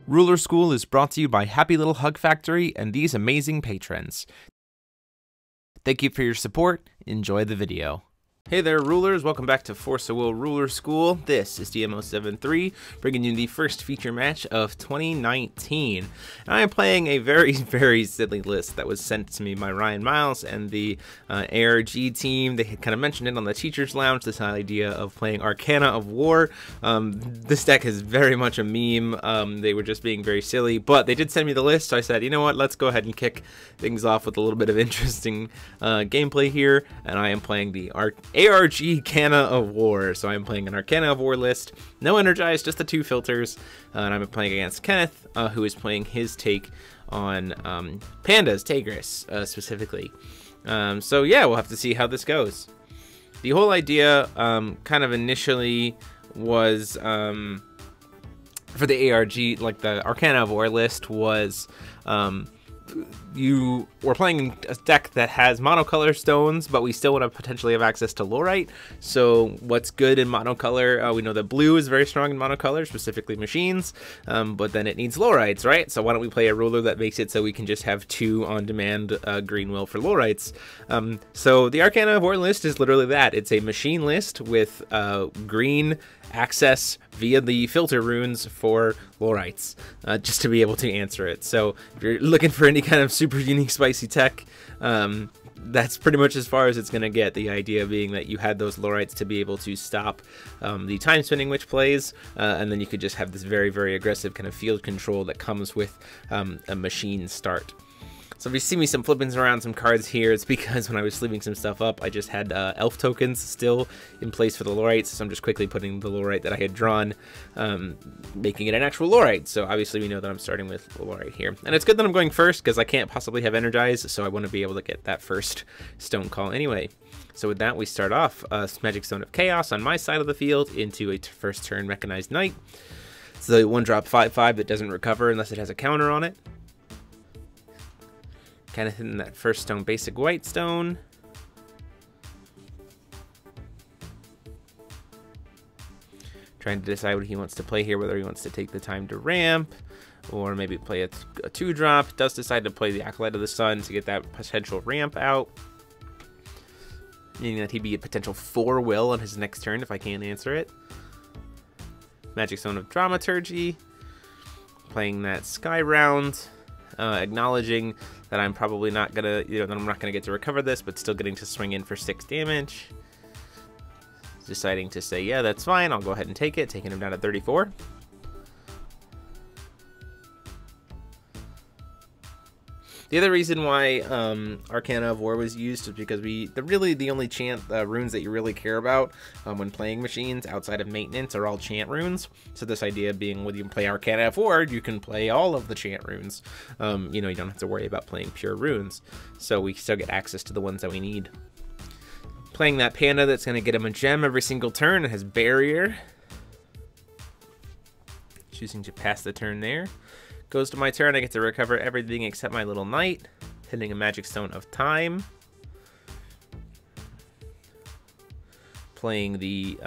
Ruler School is brought to you by Happy Little Hug Factory and these amazing patrons. Thank you for your support. Enjoy the video. Hey there, rulers. Welcome back to Force of Will Ruler School. This is DMO73, bringing you the first feature match of 2019. And I am playing a very, very silly list that was sent to me by Ryan Miles and the ARG team. They had kind of mentioned it on the Teacher's Lounge, this idea of playing Arcana of War. This deck is very much a meme. They were just being very silly, but they did send me the list, so I said, you know what, let's go ahead and kick things off with a little bit of interesting gameplay here. And I am playing the ARGcana of War. So I'm playing an Arcana of War list. No Energized, just the two filters. And I'm playing against Kenneth, who is playing his take on Pandas, Tigris, specifically. So yeah, we'll have to see how this goes. The whole idea kind of initially was for the ARG, like the Arcana of War list was you were playing a deck that has monocolor stones, but we still want to potentially have access to Lorite. So what's good in monocolor? We know that blue is very strong in monocolor, specifically machines, but then it needs Lorites, right? So why don't we play a ruler that makes it so we can just have two on-demand green will for Lorites? So the Arcana of War list is literally that. It's a machine list with green access via the filter runes for Lorites, just to be able to answer it. So if you're looking for any kind of super unique spicy tech, that's pretty much as far as it's going to get. The idea being that you had those Lorites to be able to stop the time spinning witch plays, and then you could just have this very, very aggressive kind of field control that comes with a machine start. So if you see me some flipping around some cards here, it's because when I was sleeving some stuff up, I just had elf tokens still in place for the Lorites, so I'm just quickly putting the Lorite that I had drawn, making it an actual Lorite. So obviously we know that I'm starting with Lorite here. And it's good that I'm going first, because I can't possibly have Energized, so I want to be able to get that first stone call anyway. So with that, we start off Magic Stone of Chaos on my side of the field into a first turn Mechanized Knight. It's the 1-drop 5/5 that doesn't recover unless it has a counter on it. Kind of hitting that first stone, basic white stone. Trying to decide what he wants to play here, whether he wants to take the time to ramp, or maybe play a 2-drop. Does decide to play the Acolyte of the Sun to get that potential ramp out, meaning that he'd be a potential 4 will on his next turn if I can't answer it. Magic Stone of Dramaturgy, playing that Sky Round. Acknowledging that I'm probably not gonna, that I'm not gonna get to recover this, but still getting to swing in for 6 damage. Deciding to say, yeah, that's fine. I'll go ahead and take it, taking him down to 34. The other reason why Arcana of War was used is because really the only chant runes that you really care about when playing machines outside of maintenance are all chant runes. So this idea being when you play Arcana of War, you can play all of the chant runes. You don't have to worry about playing pure runes. So we still get access to the ones that we need. Playing that Panda that's going to get him a gem every single turn. It has Barrier. Choosing to pass the turn there. Goes to my turn, I get to recover everything except my little knight, hitting a Magic Stone of Time. Playing the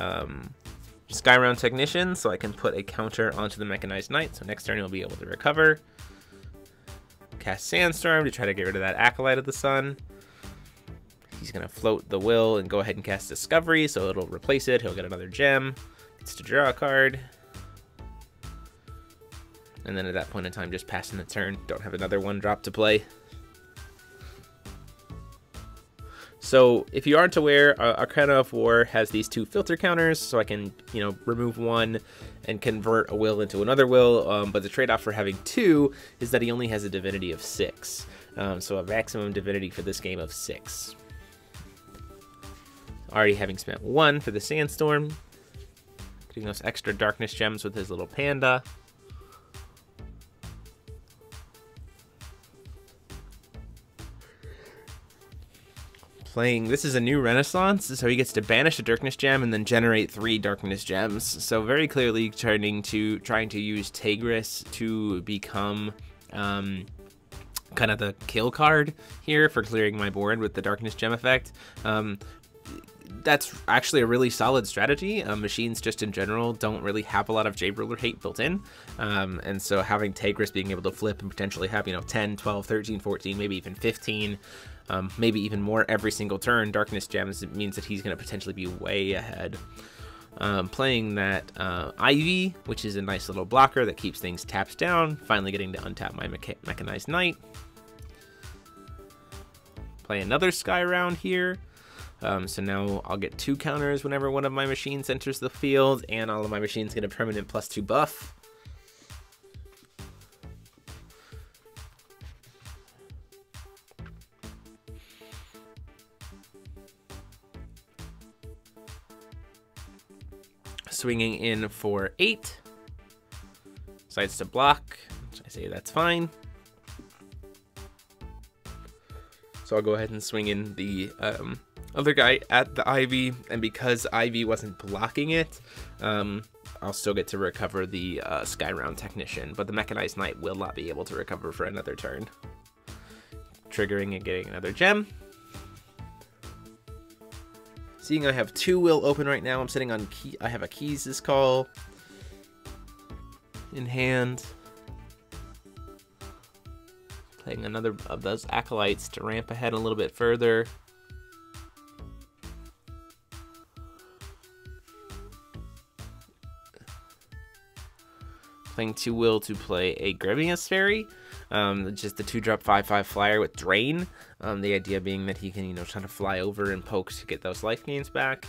Skyround Technician, so I can put a counter onto the Mechanized Knight, so next turn he'll be able to recover. Cast Sandstorm to try to get rid of that Acolyte of the Sun. He's going to float the will and go ahead and cast Discovery, so it'll replace it, he'll get another gem. Gets to draw a card. And then at that point in time, just passing the turn. Don't have another 1-drop to play. So if you aren't aware, Arcana of War has these 2 filter counters, so I can, remove 1 and convert a will into another will. But the trade-off for having 2 is that he only has a divinity of 6. So a maximum divinity for this game of 6. Already having spent 1 for the Sandstorm. Getting those extra darkness gems with his little Panda. This is a new Renaissance, so he gets to banish a Darkness Gem and then generate 3 Darkness Gems. So very clearly trying to use Tigris to become kind of the kill card here for clearing my board with the Darkness Gem effect. that's actually a really solid strategy. Machines just in general don't really have a lot of J-Ruler hate built in. And so having Tigris being able to flip and potentially have, 10, 12, 13, 14, maybe even 15, maybe even more every single turn, Darkness Gems, it means that he's going to potentially be way ahead. Playing that Ivy, which is a nice little blocker that keeps things tapped down, finally getting to untap my Mechanized Knight. Play another Sky Round here. So now I'll get 2 counters whenever one of my machines enters the field, and all of my machines get a permanent +2 buff. Swinging in for 8. Decides to block. I say that's fine. So I'll go ahead and swing in the other guy at the Ivy, and because Ivy wasn't blocking it, I'll still get to recover the Sky Round Technician, but the Mechanized Knight will not be able to recover for another turn. Triggering and getting another gem. Seeing I have 2 will open right now, I'm sitting on key. I have a Keys' Call in hand. Playing another of those Acolytes to ramp ahead a little bit further. Playing 2 will to play a Grimius Fairy. Just the 2-drop 5/5 flyer with Drain. The idea being that he can, try to fly over and poke to get those life gains back.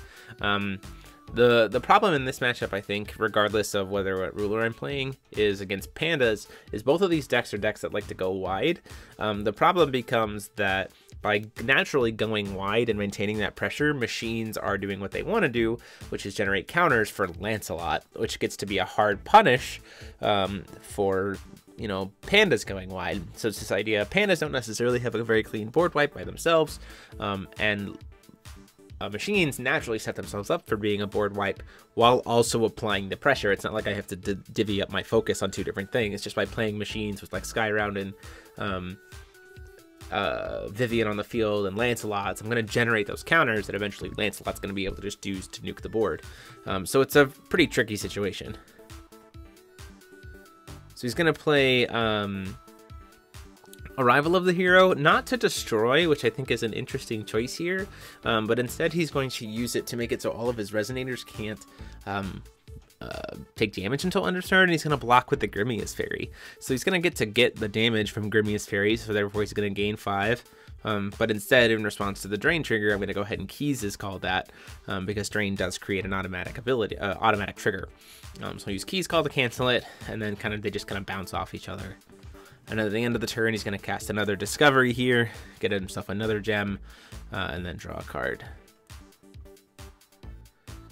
The problem in this matchup, I think, regardless of what ruler I'm playing, is against Pandas, is both of these decks are decks that like to go wide. The problem becomes that by naturally going wide and maintaining that pressure, machines are doing what they want to do, which is generate counters for Lancelot, which gets to be a hard punish for Pandas going wide. So it's this idea, Pandas don't necessarily have a very clean board wipe by themselves, and machines naturally set themselves up for being a board wipe while also applying the pressure. It's not like I have to divvy up my focus on 2 different things. It's just by playing machines with like Sky Round and Vivian on the field and Lancelot's, I'm going to generate those counters that eventually Lancelot's going to be able to just use to nuke the board. So it's a pretty tricky situation. So he's going to play Arrival of the Hero, not to destroy, which I think is an interesting choice here, but instead he's going to use it to make it so all of his Resonators can't take damage until end of turn, and he's going to block with the Grimius Fairy. So he's going to get the damage from Grimius Fairy, so therefore he's going to gain 5. But instead, in response to the Drain trigger, I'm going to go ahead and Keys' Call that, because Drain does create an automatic trigger. So I'll use Keys Call to cancel it, and then they just bounce off each other. And at the end of the turn, he's going to cast another Discovery here, get himself another gem, and then draw a card.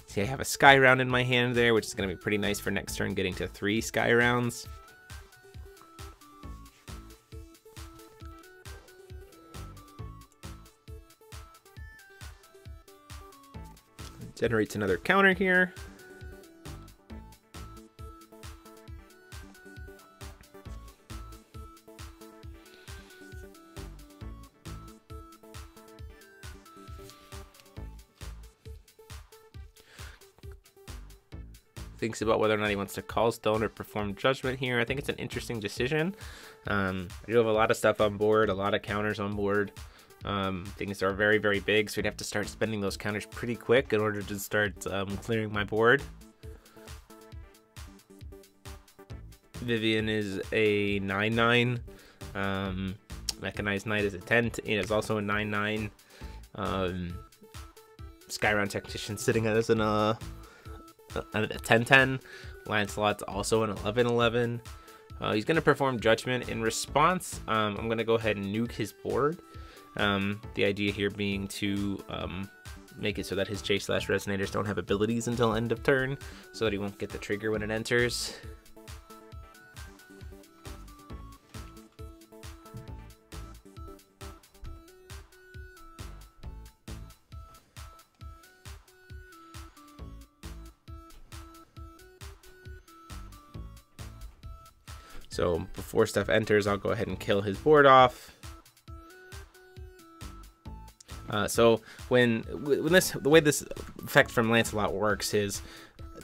See, I have a Sky Round in my hand there, which is going to be pretty nice for next turn, getting to 3 Sky Rounds. Generates another counter here. Thinks about whether or not he wants to call Stone or perform Judgment here. I think it's an interesting decision. I do have a lot of stuff on board, a lot of counters on board. Things are very, very big, so we'd have to start spending those counters pretty quick in order to start clearing my board. Vivian is a 9/9. Mechanized Knight is a 10. It is also a 9/9. Skyround Technician sitting as an a 10/10. Lancelot's also an 11/11. He's going to perform Judgment. In response, I'm going to go ahead and nuke his board. The idea here being to make it so that his J/Resonators don't have abilities until end of turn, so that he won't get the trigger when it enters. So before stuff enters, I'll go ahead and kill his board off. So when the way this effect from Lancelot works is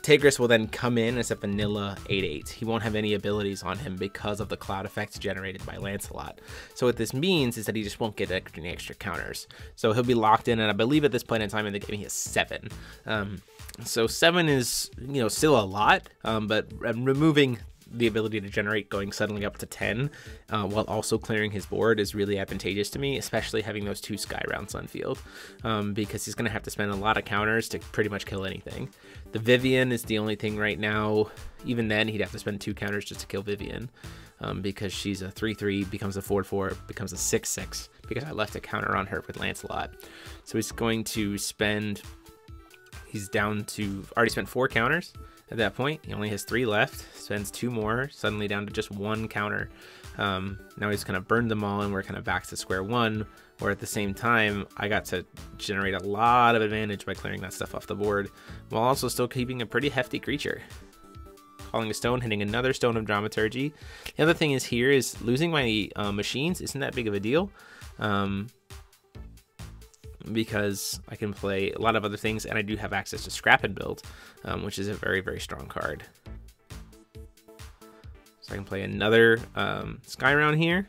Tigris will then come in as a vanilla 8/8. He won't have any abilities on him because of the cloud effect generated by Lancelot. So what this means is that he just won't get any extra counters. So he'll be locked in, and I believe at this point in time in the game he has 7. So 7 is, you know, still a lot, but removing the ability to generate going suddenly up to 10 while also clearing his board is really advantageous to me, especially having those 2 Sky Rounds on field, because he's going to have to spend a lot of counters to pretty much kill anything. The Vivian is the only thing right now. Even then, he'd have to spend 2 counters just to kill Vivian, because she's a 3/3, becomes a 4/4, becomes a 6/6, because I left a counter on her with Lancelot. So he's going to spend, he's down to, already spent 4 counters. At that point, he only has 3 left, spends 2 more, suddenly down to just 1 counter. Now he's kind of burned them all, and we're kind of back to square one, where at the same time, I got to generate a lot of advantage by clearing that stuff off the board, while also still keeping a pretty hefty creature. Calling a stone, hitting another Stone of Dramaturgy. The other thing is here is losing my machines isn't that big of a deal. Because I can play a lot of other things, and I do have access to Scrap and Build, which is a very, very strong card. So I can play another Sky Round here.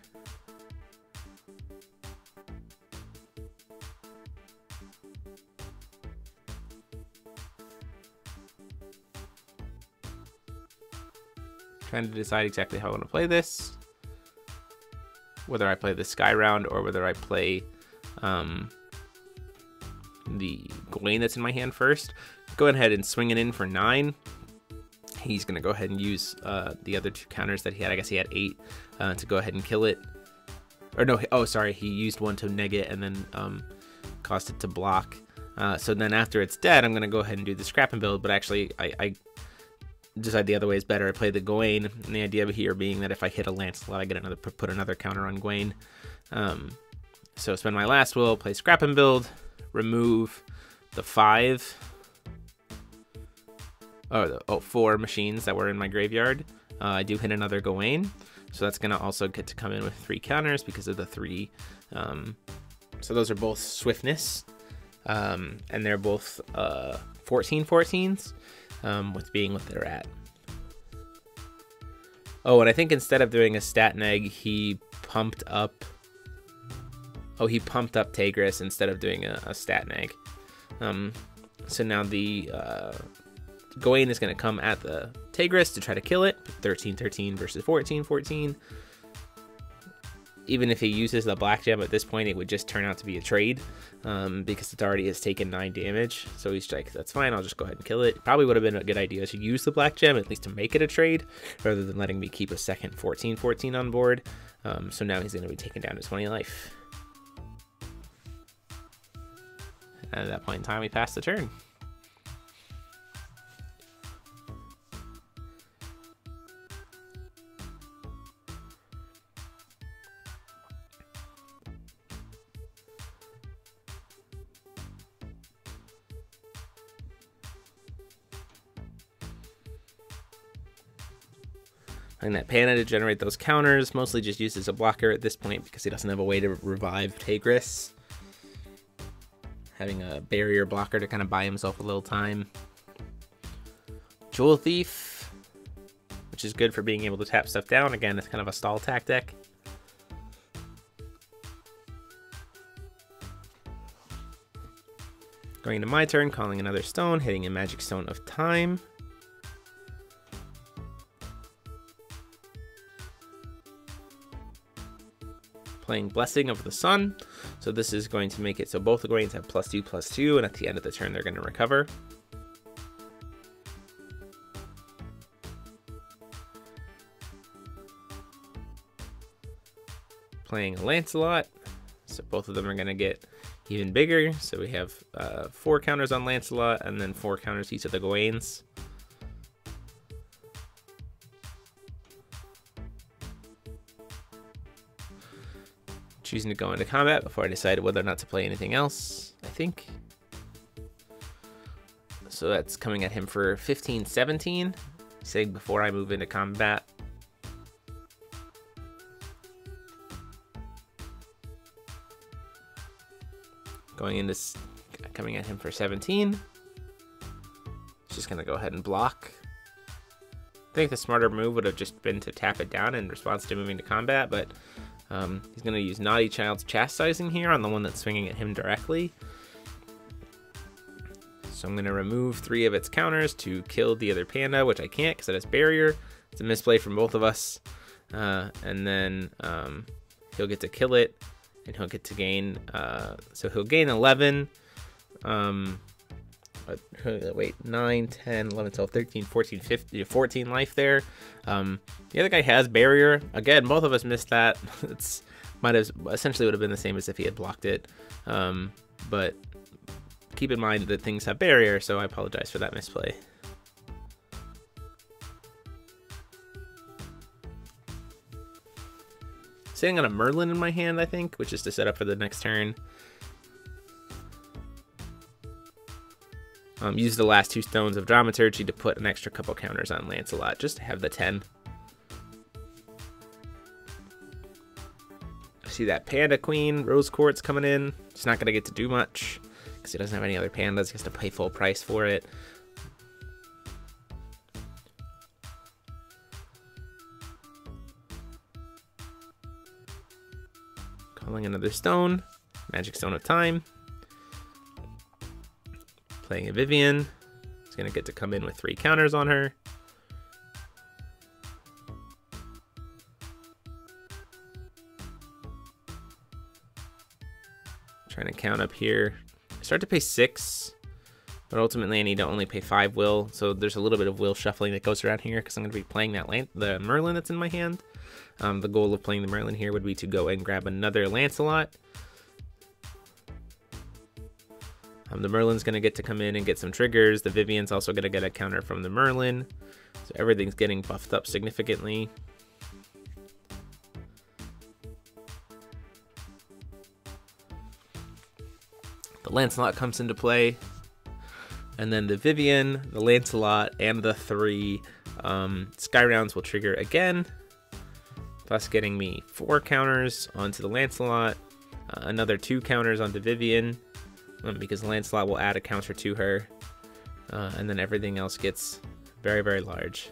Trying to decide exactly how I want to play this. Whether I play the Sky Round or whether I play the Gawain that's in my hand first. Go ahead and swing it in for 9. He's going to go ahead and use the other 2 counters that he had. I guess he had 8 to go ahead and kill it. Or no, oh, sorry. He used 1 to neg it and then caused it to block. So then after it's dead, I'm going to go ahead and do the Scrap and Build. But actually, I decide the other way is better. I play the Gawain. And the idea here being that if I hit a Lancelot, I get put another counter on Gawain. So spend my last will, play Scrap and Build. Remove the 4 machines that were in my graveyard. I do hit another Gawain, so that's going to also get to come in with 3 counters because of the 3. So those are both swiftness, and they're both 14/14s, with being what they're at. Oh, and I think instead of doing a stat neg, he pumped up. Oh, he pumped up Tigris instead of doing a stat neg. So now the Gawain is going to come at the Tigris to try to kill it. 13/13 versus 14/14. Even if he uses the black gem at this point, it would just turn out to be a trade, because it already has taken 9 damage. So he's like, that's fine, I'll just go ahead and kill it. Probably would have been a good idea to use the black gem, at least to make it a trade, rather than letting me keep a second 14/14 on board. So now he's going to be taken down to 20 life. And at that point in time, we pass the turn. And that Panda to generate those counters, mostly just used as a blocker at this point because he doesn't have a way to revive Tigris. Having a barrier blocker to kind of buy himself a little time. Jewel Thief, which is good for being able to tap stuff down. Again, it's kind of a stall tactic. Going to my turn, calling another stone, hitting a Magic Stone of Time. Playing Blessing of the Sun. So this is going to make it so both the Gawains have +2/+2, and at the end of the turn they're going to recover. Playing Lancelot. So both of them are going to get even bigger. So we have 4 counters on Lancelot, and then 4 counters each of the Gawains. Choosing to go into combat before I decide whether or not to play anything else, I think. So that's coming at him for 15/17, saying before I move into combat. coming at him for 17. Just gonna go ahead and block. I think the smarter move would have just been to tap it down in response to moving to combat, but he's gonna use Naughty Child's Chastising here on the one that's swinging at him directly. So I'm gonna remove 3 of its counters to kill the other panda, which I can't because it has barrier. It's a misplay from both of us. And then he'll get to kill it, and he'll get to gain, so he'll gain 11. Wait, 9, 10, 11, 12, 13, 14, 15, 14 life there. The other guy has barrier. Again, both of us missed that. It's might have essentially would have been the same as if he had blocked it. But keep in mind that things have barrier, so I apologize for that misplay. Sitting on a Merlin in my hand, I think, which is to set up for the next turn. Use the last 2 stones of Dramaturgy to put an extra couple counters on Lancelot, just to have the 10. I see that Panda Queen, Rose Quartz coming in. He's not going to get to do much, because he doesn't have any other pandas. He has to pay full price for it. Calling another stone, Magic Stone of Time. Playing a Vivian. He's going to get to come in with 3 counters on her. Trying to count up here. I start to pay 6, but ultimately I need to only pay 5 will. So there's a little bit of will shuffling that goes around here because I'm going to be playing that the Merlin that's in my hand. The goal of playing the Merlin here would be to go and grab another Lancelot. The Merlin's going to get to come in and get some triggers. The Vivian's also going to get a counter from the Merlin. So everything's getting buffed up significantly. The Lancelot comes into play. And then the Vivian, the Lancelot, and the 3 Sky Rounds will trigger again. Thus getting me 4 counters onto the Lancelot. Another 2 counters onto Vivian. Because Lancelot will add a counter to her, and then everything else gets very, very large.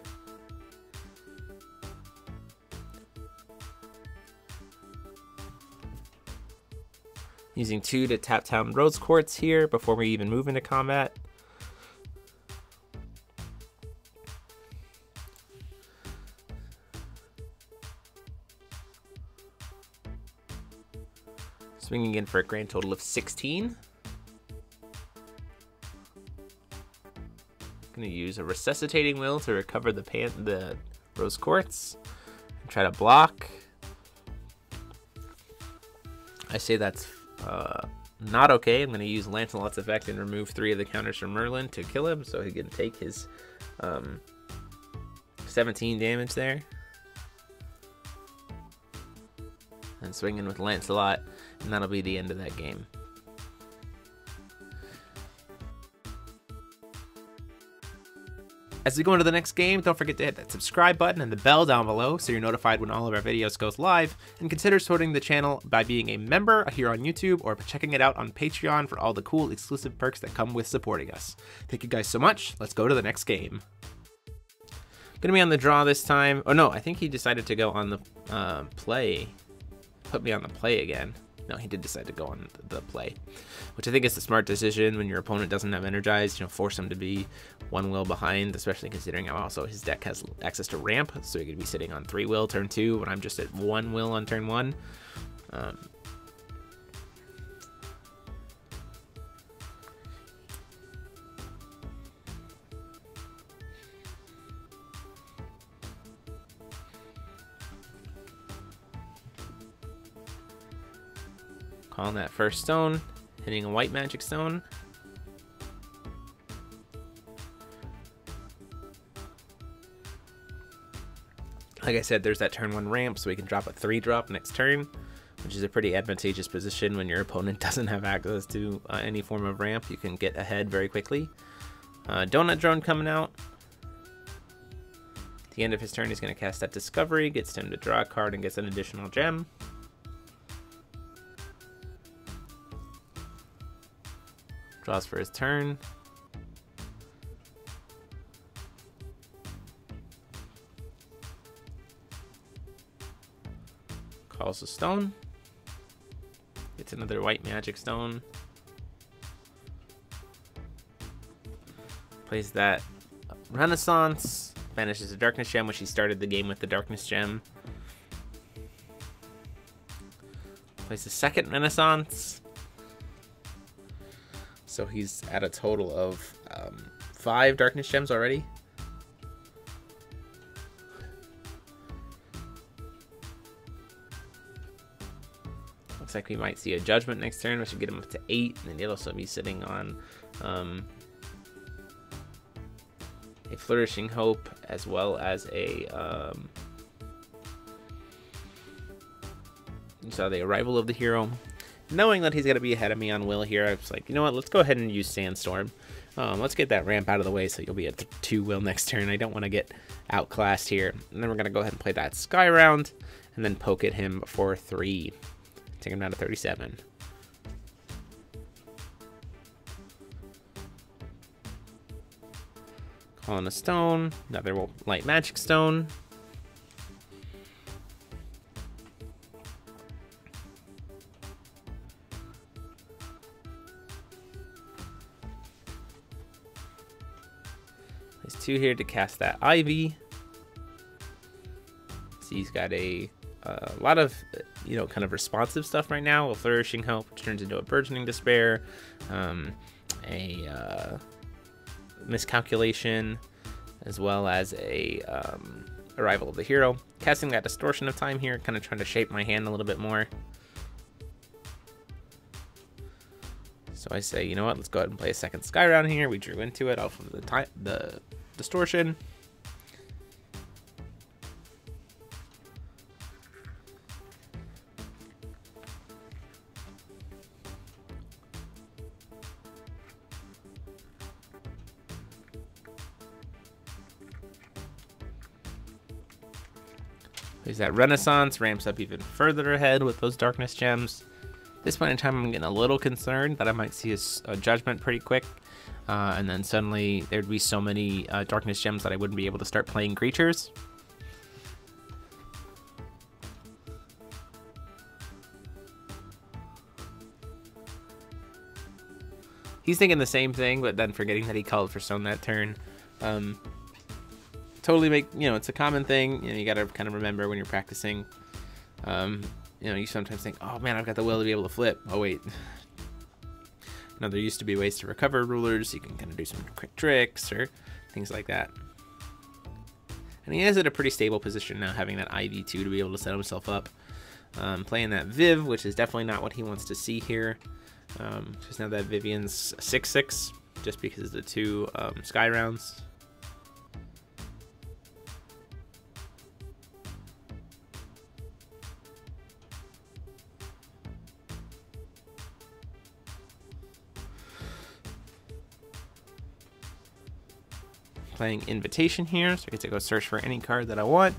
Using 2 to tap down Rose Quartz here before we even move into combat. Swinging in for a grand total of 16. Going to use a Resuscitating Will to recover the Rose Quartz and try to block. I say that's not okay. I'm going to use Lancelot's effect and remove 3 of the counters from Merlin to kill him, so he can take his 17 damage there. And swing in with Lancelot, and that'll be the end of that game. As we go into the next game, don't forget to hit that subscribe button and the bell down below so you're notified when all of our videos goes live, and consider supporting the channel by being a member here on YouTube or checking it out on Patreon for all the cool exclusive perks that come with supporting us. Thank you guys so much. Let's go to the next game. Gonna be on the draw this time. Oh no, I think he decided to go on the play. Put me on the play again. No, he did decide to go on the play, which I think is the smart decision when your opponent doesn't have Energized. You know, force him to be 1 will behind, especially considering how also his deck has access to ramp, so he could be sitting on 3 will turn 2 when I'm just at 1 will on turn 1. Calling that first stone, hitting a white magic stone. Like I said, there's that turn 1 ramp, so we can drop a 3-drop next turn, which is a pretty advantageous position when your opponent doesn't have access to any form of ramp. You can get ahead very quickly. Donut Drone coming out. At the end of his turn, he's going to cast that Discovery, gets him to draw a card and gets an additional gem. Draws for his turn. Calls a stone. Gets another white magic stone. Plays that Renaissance. Banishes the Darkness Gem, which he started the game with the Darkness Gem. Plays the second Renaissance. So he's at a total of 5 Darkness Gems already. Looks like we might see a Judgment next turn, which would get him up to 8. And then he'll also be sitting on a Flourishing Hope, as well as a you saw the Arrival of the Hero. Knowing that he's going to be ahead of me on Will here, I was like, you know what, let's go ahead and use Sandstorm. Let's get that ramp out of the way so you'll be at 2 Will next turn. I don't want to get outclassed here. And then we're going to go ahead and play that Sky Round, and then poke at him for 3. Take him down to 37. Calling a stone, another light magic stone. There's 2 here to cast that Ivy. So he's got a lot of, you know, kind of responsive stuff right now. A Flourishing Hope, which turns into a Burgeoning Despair. A Miscalculation, as well as a Arrival of the Hero. Casting that Distortion of Time here, kind of trying to shape my hand a little bit more. So I say, you know what, let's go ahead and play a second Sky Round here. We drew into it off of the Distortion. There's that Renaissance, ramps up even further ahead with those Darkness Gems. At this point in time, I'm getting a little concerned that I might see a Judgment pretty quick. And then suddenly there'd be so many Darkness Gems that I wouldn't be able to start playing creatures. He's thinking the same thing, but then forgetting that he called for stone that turn. Totally make, you know, it's a common thing. You know, you got to kind of remember when you're practicing. You know, you sometimes think, oh man, I've got the will to be able to flip. Oh wait. Now there used to be ways to recover rulers. You can kind of do some quick tricks or things like that. And he is at a pretty stable position now, having that IV2 to be able to set himself up. Playing that Viv, which is definitely not what he wants to see here. Just now that Vivian's 6/6, just because of the 2 Sky Rounds. Playing Invitation here, so I get to go search for any card that I want.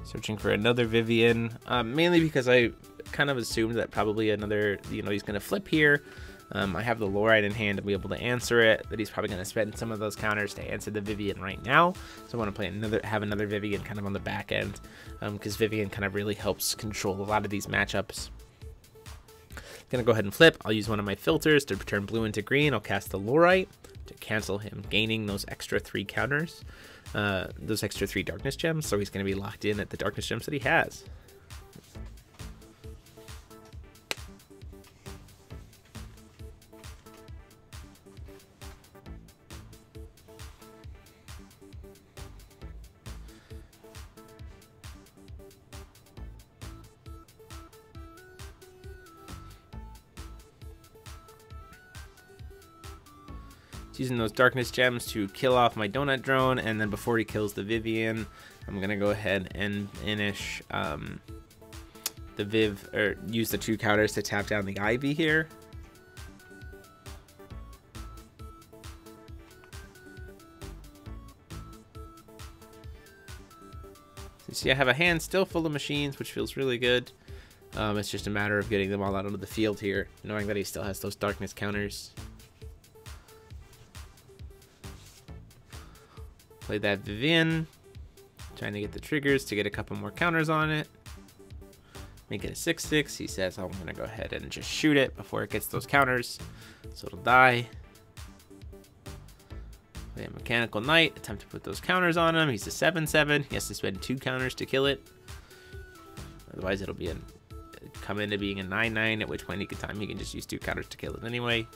Searching for another Vivian, mainly because I kind of assumed that probably another, you know, he's going to flip here. I have the Lorite in hand to be able to answer it, that he's probably going to spend some of those counters to answer the Vivian right now. So I want to play have another Vivian kind of on the back end, because Vivian kind of really helps control a lot of these matchups. Gonna go ahead and flip. I'll use one of my filters to turn blue into green. I'll cast the Lorite to cancel him, gaining those extra 3 counters, those extra 3 Darkness Gems. So he's gonna be locked in at the Darkness Gems that he has. Using those Darkness Gems to kill off my Donut Drone, and then before he kills the Vivian, I'm gonna go ahead and finish the Viv, or use the 2 counters to tap down the Ivy here. So you see I have a hand still full of machines, which feels really good. It's just a matter of getting them all out onto the field here, knowing that he still has those darkness counters. Play that Vivian, trying to get the triggers to get a couple more counters on it. Make it a 6/6. He says I'm gonna go ahead and just shoot it before it gets those counters, so it'll die. Play a Mechanical Knight, attempt to put those counters on him. He's a 7/7. He has to spend 2 counters to kill it. Otherwise, it'll be come into being a 9/9. At which point he can just use 2 counters to kill it anyway.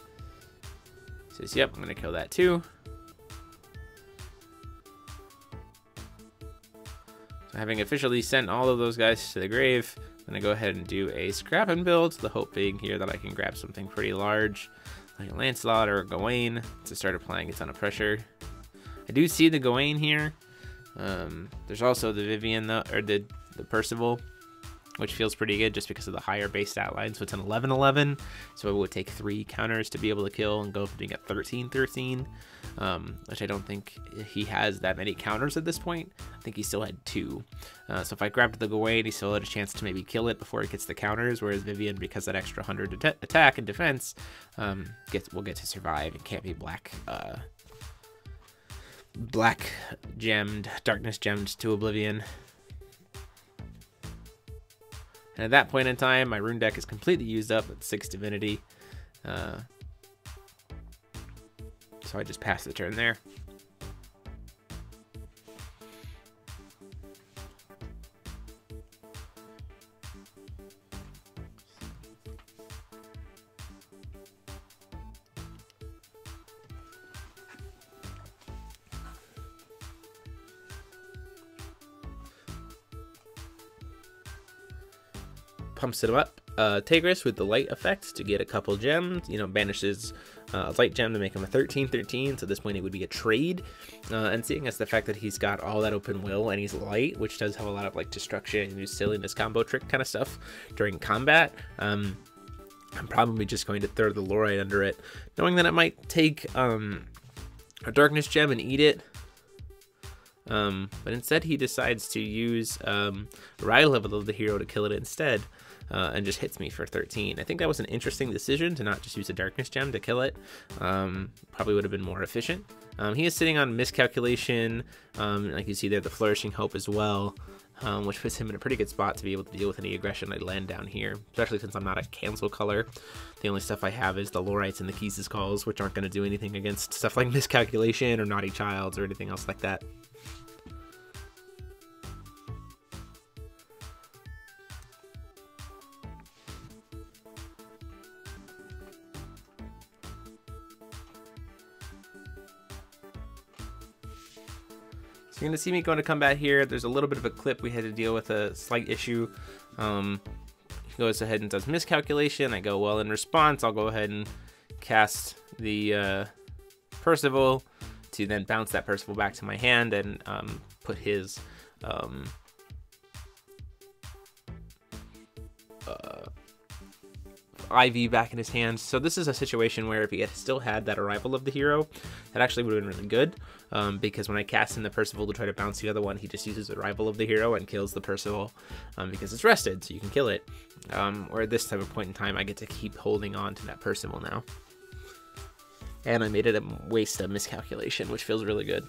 He says, "Yep, I'm gonna kill that too." So having officially sent all of those guys to the grave, I'm gonna go ahead and do a scrap and build. The hope being here that I can grab something pretty large, like a Lancelot or a Gawain, to start applying a ton of pressure. I do see the Gawain here. There's also the Vivian, though, or the Percival, which feels pretty good just because of the higher base stat line. So it's an 11/11, so it would take 3 counters to be able to kill and go from being a 13/13, which I don't think he has that many counters at this point. I think he still had 2. So if I grabbed the Gawain, he still had a chance to maybe kill it before it gets the counters, whereas Vivian, because that extra 100 attack and defense, will get to survive and can't be black gemmed, darkness gemmed to oblivion. And at that point in time, my rune deck is completely used up at 6 divinity. So I just pass the turn there. Pumps it up. Tigris with the light effect to get a couple gems, banishes light gem to make him a 13/13, so at this point it would be a trade. And seeing as the fact that he's got all that open will and he's light, which does have a lot of like destruction and silliness combo trick kind of stuff during combat, I'm probably just going to throw the Lorite under it, knowing that it might take a darkness gem and eat it. But instead he decides to use Ride level of the hero to kill it instead, and just hits me for 13. I think that was an interesting decision to not just use a darkness gem to kill it. Probably would have been more efficient. He is sitting on miscalculation, like you see there, the Flourishing Hope as well, which puts him in a pretty good spot to be able to deal with any aggression I land down here, especially since I'm not a cancel color. The only stuff I have is the Lorites and the Keys' Calls, which aren't going to do anything against stuff like miscalculation or Naughty Childs or anything else like that. So you're going to see me going to combat here. There's a little bit of a clip. We had to deal with a slight issue. He goes ahead and does miscalculation. I go, well, in response, I'll go ahead and cast the Percival to then bounce that Percival back to my hand and put his Ivy back in his hand. So this is a situation where if he had still had that Arrival of the hero, that actually would have been really good, because when I cast in the Percival to try to bounce the other one, he just uses Arrival of the hero and kills the Percival, because it's rested, so you can kill it. Or at this type of point in time, I get to keep holding on to that Percival now. And I made it a waste of miscalculation, which feels really good.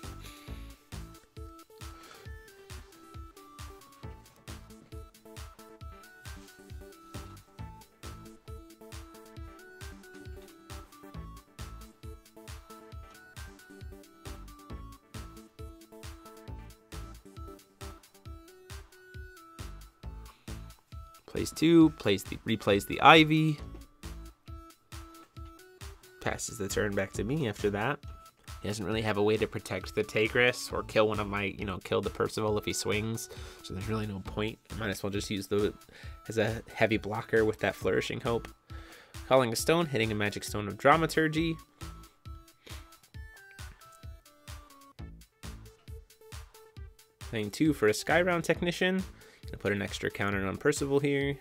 Plays 2, replays the Ivy. Passes the turn back to me after that. He doesn't really have a way to protect the Tigris or kill one of my, kill the Percival if he swings. So there's really no point. Might as well just use as a heavy blocker with that Flourishing Hope. Calling a Stone, hitting a Magic Stone of Dramaturgy. Playing 2 for a Skyround Technician. Gonna put an extra counter on Percival here.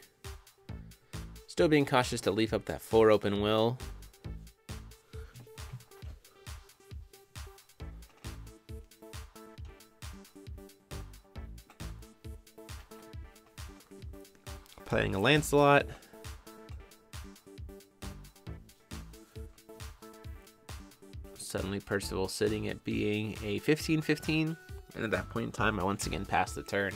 Still being cautious to leaf up that 4 open will. Playing a Lancelot. Suddenly Percival sitting at being a 15-15. And at that point in time, I once again pass the turn.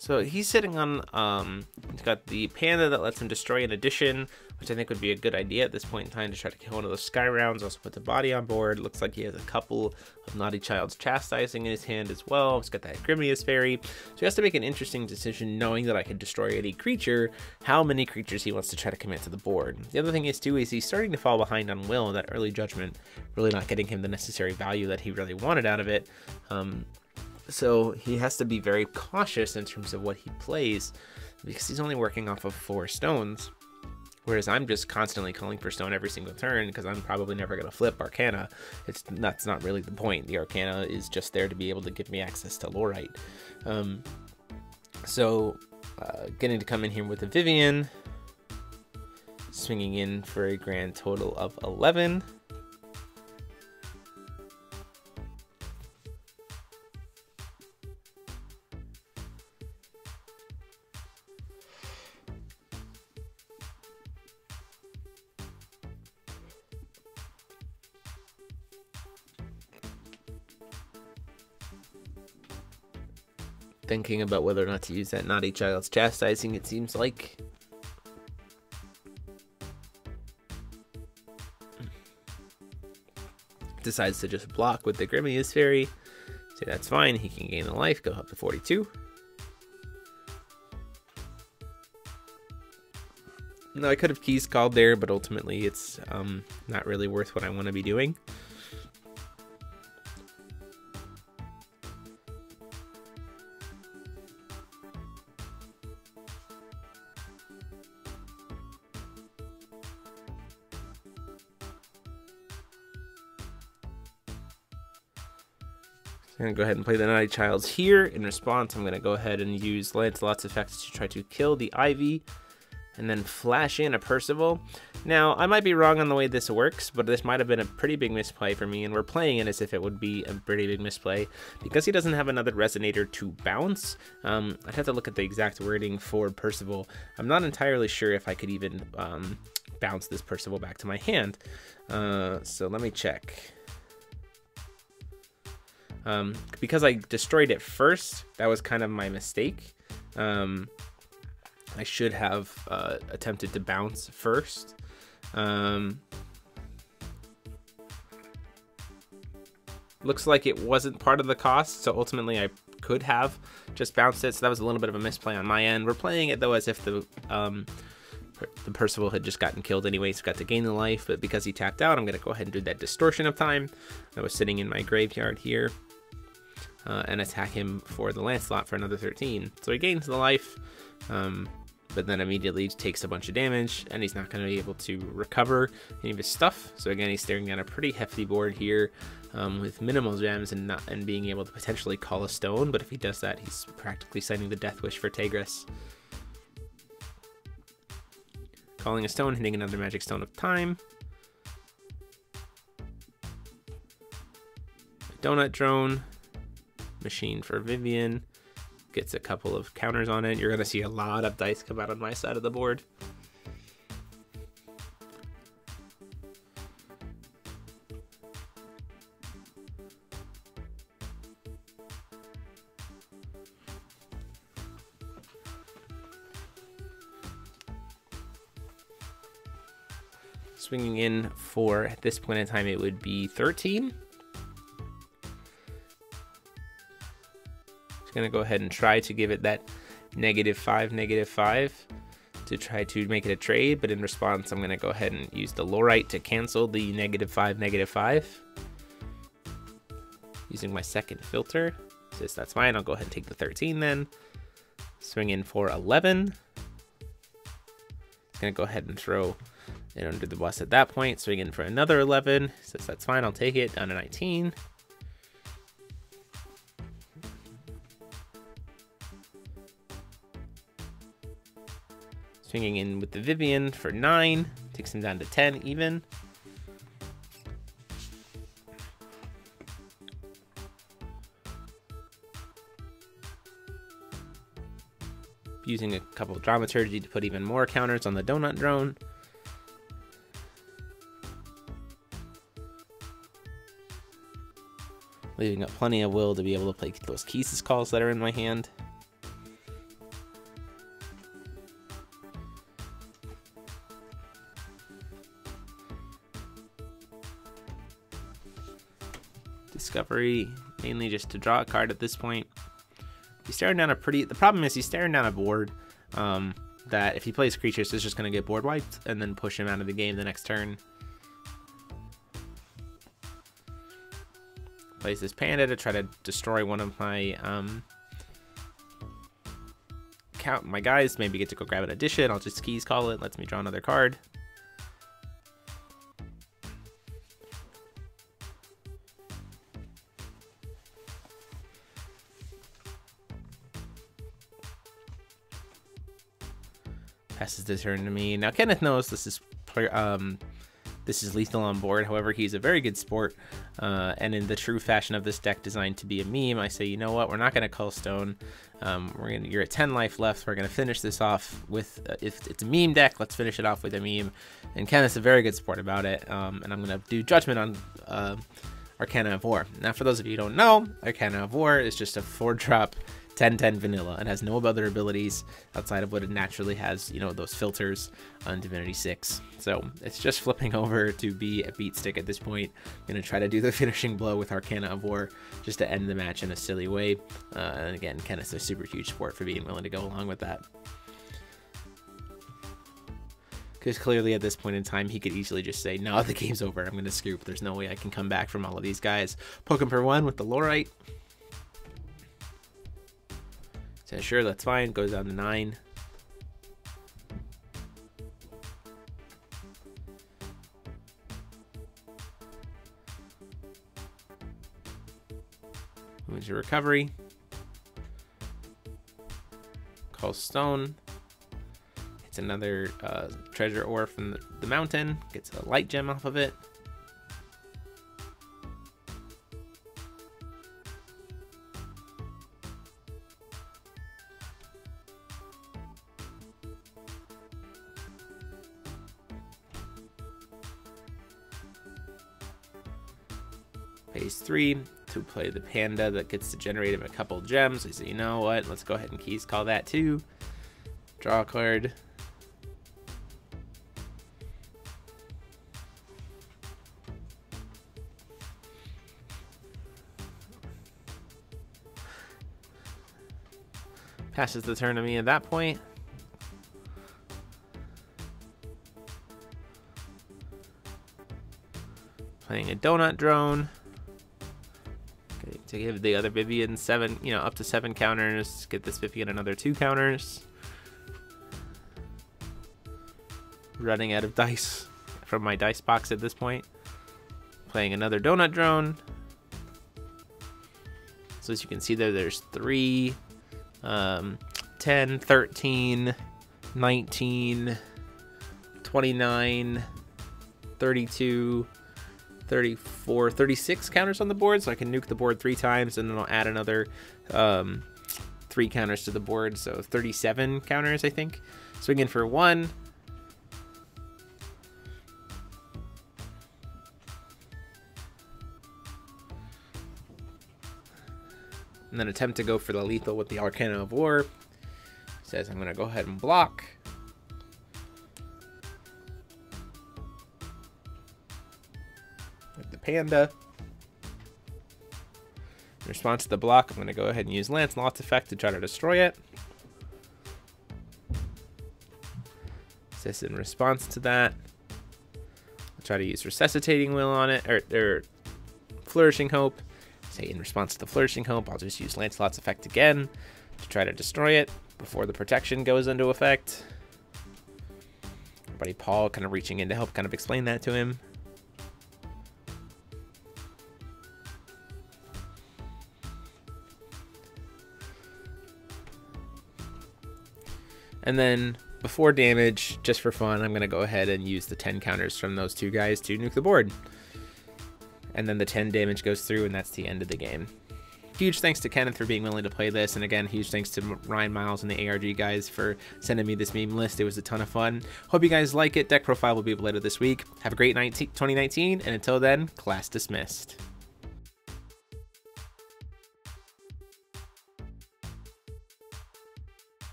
So he's sitting on, he's got the Panda that lets him destroy an addition, which I think would be a good idea at this point in time to try to kill one of those Sky Rounds. Also put the body on board. Looks like he has a couple of Naughty Child's Chastising in his hand as well. He's got that Grimius Fairy. So he has to make an interesting decision knowing that I could destroy any creature, how many creatures he wants to try to commit to the board. The other thing is too, is he's starting to fall behind on Will, that early judgment, really not getting him the necessary value that he really wanted out of it. So he has to be very cautious in terms of what he plays because he's only working off of 4 stones. Whereas I'm just constantly calling for stone every single turn because I'm probably never going to flip Arcana. That's not really the point. The Arcana is just there to be able to give me access to Lorite. Getting to come in here with a Vivian. Swinging in for a grand total of 11. Thinking about whether or not to use that Naughty Child's Chastising, it seems like. Decides to just block with the Grimius Fairy. So that's fine, he can gain a life, go up to 42. No, I could have keys called there, but ultimately it's not really worth what I want to be doing. I'm going to go ahead and play the Naughty Childs here. In response, I'm going to go ahead and use Lancelot's effects to try to kill the Ivy and then flash in a Percival. Now, I might be wrong on the way this works, but this might have been a pretty big misplay for me, and we're playing it as if it would be a pretty big misplay. Because he doesn't have another Resonator to bounce, I'd have to look at the exact wording for Percival. I'm not entirely sure if I could even bounce this Percival back to my hand. So let me check. Because I destroyed it first, that was kind of my mistake. I should have attempted to bounce first. Looks like it wasn't part of the cost, so ultimately I could have just bounced it, so that was a little bit of a misplay on my end. We're playing it though as if the Percival had just gotten killed anyway, so got to gain the life, but because he tapped out, I'm going to go ahead and do that Distortion of Time that was sitting in my graveyard here. And attack him for the Lancelot for another 13. So he gains the life, but then immediately takes a bunch of damage, and he's not going to be able to recover any of his stuff. So again, he's staring at a pretty hefty board here with minimal gems and being able to potentially call a stone, but if he does that, he's practically signing the Death Wish for Tigris. Calling a stone, hitting another Magic Stone of Time. Donut Drone. Machine for Vivian. Gets a couple of counters on it. You're going to see a lot of dice come out on my side of the board. Swinging in for, at this point in time, it would be 13. Going to go ahead and try to give it that -5 to try to make it a trade, but in response I'm going to go ahead and use the Lorite to cancel the -5. using my second filter. Says that's fine. I'll go ahead and take the 13 then. Swing in for 11. It's gonna go ahead and throw it under the bus at that point. Swing in for another 11. Says that's fine. I'll take it. Down to 19. Swinging in with the Vivian for 9. Takes him down to 10 even. Using a couple of dramaturgy to put even more counters on the donut drone. Leaving up plenty of will to be able to play those Keys' calls that are in my hand. Discovery, mainly just to draw a card at this point. He's staring down a pretty... The problem is he's staring down a board that if he plays creatures is just going to get board wiped and then push him out of the game the next turn. Plays this Panda to try to destroy one of my my guys. Maybe get to go grab an addition. I'll just Keys call it. Lets me draw another card. Passes the turn to me. Now Kenneth knows this is lethal on board. However, he's a very good sport, and in the true fashion of this deck designed to be a meme, I say, you know what, we're not going to Cull Stone. You're at 10 life left. We're going to finish this off with, if it's a meme deck, let's finish it off with a meme. And Kenneth's a very good sport about it, and I'm going to do Judgment on Arcana of War. Now, for those of you who don't know, Arcana of War is just a 4-drop 10/10 vanilla and has no other abilities outside of what it naturally has, you know, those filters on Divinity 6. So it's just flipping over to be a beat stick at this point. I'm going to try to do the finishing blow with Arcana of War just to end the match in a silly way. And again, Kenneth's a super huge sport for being willing to go along with that. Because clearly at this point in time, he could easily just say, no, the game's over. I'm going to scoop. There's no way I can come back from all of these guys. Poke him for 1 with the Lorite. So sure, that's fine. Goes down to 9. Moves your recovery. Calls Stone. It's another treasure ore from the mountain. Gets a light gem off of it. Pays 3 to play the Panda that gets to generate him a couple gems. I say, you know what? Let's go ahead and Keys call that too. Draw a card. Passes the turn to me at that point. Playing a donut drone. Okay, to give the other Vivian 7, you know, up to 7 counters. Get this Vivian another 2 counters. Running out of dice from my dice box at this point. Playing another donut drone. So as you can see there, there's 3, 10, 13, 19, 29, 32, 34, 36 counters on the board, so I can nuke the board 3 times, and then I'll add another 3 counters to the board, so 37 counters, I think. Swing in for 1. And then attempt to go for the lethal with the Arcana of War. Says I'm going to go ahead and block. With the Panda. In response to the block, I'm going to go ahead and use Lancelot's effect to try to destroy it. Says in response to that, I'll try to use Resuscitating Will on it, or Flourishing Hope. Say, in response to the Flourishing Hope, I'll just use Lancelot's effect again to try to destroy it before the protection goes into effect. Our buddy Paul kind of reaching in to help kind of explain that to him. And then before damage, just for fun, I'm going to go ahead and use the 10 counters from those two guys to nuke the board. And then the 10 damage goes through, and that's the end of the game. Huge thanks to Kenneth for being willing to play this, and again, huge thanks to Ryan Miles and the ARG guys for sending me this meme list. It was a ton of fun. Hope you guys like it. Deck profile will be up later this week. Have a great 2019, and until then, class dismissed.